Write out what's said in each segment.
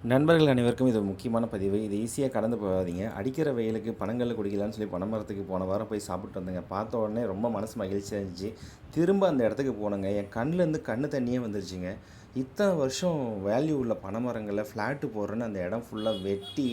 நண்பர்கள் அனைவருக்கும் இது முக்கியமான பதிவு. இது ஈஸியா கடந்து போகாதீங்க. அடிக்கிற வெயிலுக்கு பனங்கல்ல குடிக்கலான்னு சொல்லி பனைமரத்துக்கு போன வாரம் போய் சாப்பிட்டு வந்தேங்க. பார்த்த உடனே ரொம்ப மனசு மகிழ்ச்சியா இருந்துச்சு. திரும்ப அந்த இடத்துக்கு போனேங்க. என் கண்லேருந்து கண்ணு தண்ணியே வந்துருச்சுங்க. இத்தனை வருஷம் வேல்யூ உள்ள பனைமரங்கள ஃப்ளாட்டு போடுறேன்னு அந்த இடம் ஃபுல்லா வெட்டி,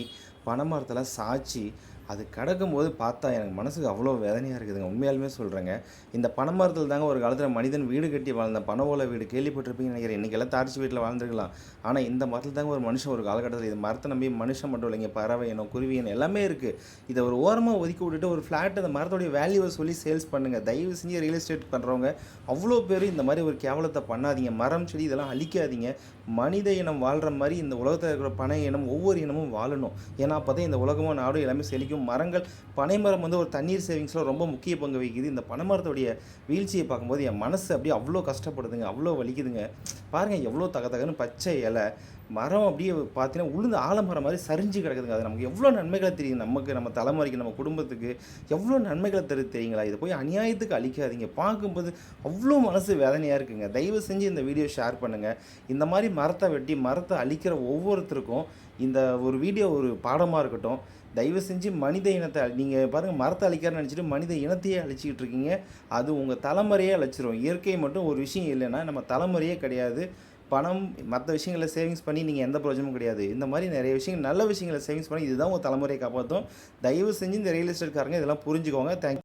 பனைமரத்தெல்லாம் சாய்ச்சி, அது கிடக்கும்போது பார்த்தா எனக்கு மனசுக்கு அவ்வளோ வேதனையா இருக்குதுங்க. உண்மையாலுமே சொல்றேங்க. இந்த பனைமரத்தில தாங்க ஒரு காலத்தில மனிதன் வீடு கட்டி வாழ்ந்தான். பனை ஓலை வீடு கேள்விப்பட்டிருப்பீங்கன்னு நினைக்கிறேன். இன்னைக்கெல்லாம் தார்ச்சி வீட்ல வாழ்ந்துருக்கலாம். ஆனா இந்த மரத்தில தாங்க ஒரு மனுஷன் ஒரு காலகட்டத்தில இந்த மரத்த நம்பி மனுஷன் மட்டும் இல்லைங்க, பறவை இனம், குருவி இனம் எல்லாமே இருக்கு. இத ஒரு ஓரமா ஒதுக்கி விட்டுட்டு ஒரு ஃப்ளாட் அந்த மரத்தோடைய வேல்யூவ சொல்லி சேல்ஸ் பண்ணுங்க. தயவு செஞ்சு ரியல் எஸ்டேட் பண்றவங்க அவ்வளோ பேரு இந்த மாரி ஒரு கேவலத்த பண்ணாதீங்க. மரம், செடி இதெல்லாம் அழிக்காதீங்க. மனித இனம் வாழ்ற மாரி இந்த உலகத்தில இருக்கிற பனை இனம் ஒவ்வொரு இனமும் வாழணும். ஏன்னா அப்பதான் இந்த உலகமும் நாடும் எல்லாமே செழிக்கும். மரங்கள் பனைமரம் வந்து ஒரு தண்ணீர் சேவிங்ஸ்ல ரொம்ப முக்கிய பங்கு வகிக்குது. இந்த பனைமரத்தோடைய வீழ்ச்சியை பார்க்கும்போது என் மனசு அப்படியே அவ்வளோ கஷ்டப்படுதுங்க. அவ்வளோ வலிக்குதுங்க. பாருங்க எவ்வளோ தகன்னு பச்சை இலை. மரம் அப்படியே பார்த்தீங்கன்னா உளுந்து ஆலமரம் மாதிரி சரிஞ்சு கிடக்குதுங்க. அது நமக்கு எவ்வளோ நன்மைகளை தெரியும். நமக்கு, நம்ம தலைமுறைக்கு, நம்ம குடும்பத்துக்கு எவ்வளோ நன்மைகளை தருது தெரியுங்களா? இதை போய் அநியாயத்துக்கு அழிக்காதீங்க. பார்க்கும்போது அவ்வளோ மனசு வேதனையாக இருக்குங்க. தயவு செஞ்சு இந்த வீடியோ ஷேர் பண்ணுங்கள். இந்த மாதிரி மரத்தை வெட்டி மரத்தை அழிக்கிற ஒவ்வொருத்தருக்கும் இந்த ஒரு வீடியோ ஒரு பாடமாக இருக்கட்டும். தயவு செஞ்சு மனித இனத்தை நீங்கள் பாருங்கள், மரத்தை அழிக்கிறன்னு நினச்சிட்டு மனித இனத்தையே அழிச்சிக்கிட்டு இருக்கீங்க. அது உங்கள் தலைமுறையே அழிச்சிரும். இயற்கை மட்டும் ஒரு விஷயம் இல்லைன்னா நம்ம தலைமுறையே கிடையாது. பணம் மற்ற விஷயங்களை சேவிங்ஸ் பண்ணி நீங்கள் எந்த பிரயோஜனமும் கிடையாது. இந்த மாதிரி நிறைய விஷயங்கள், நல்ல விஷயங்களை சேவிங்ஸ் பண்ணி இதுதான் உங்கள் தலைமுறையை காப்பாற்றும். தயவு செஞ்சு இந்த ரியல் எஸ்டேட்காரங்க இதெல்லாம் புரிஞ்சுக்கோங்க. தேங்க்யூ.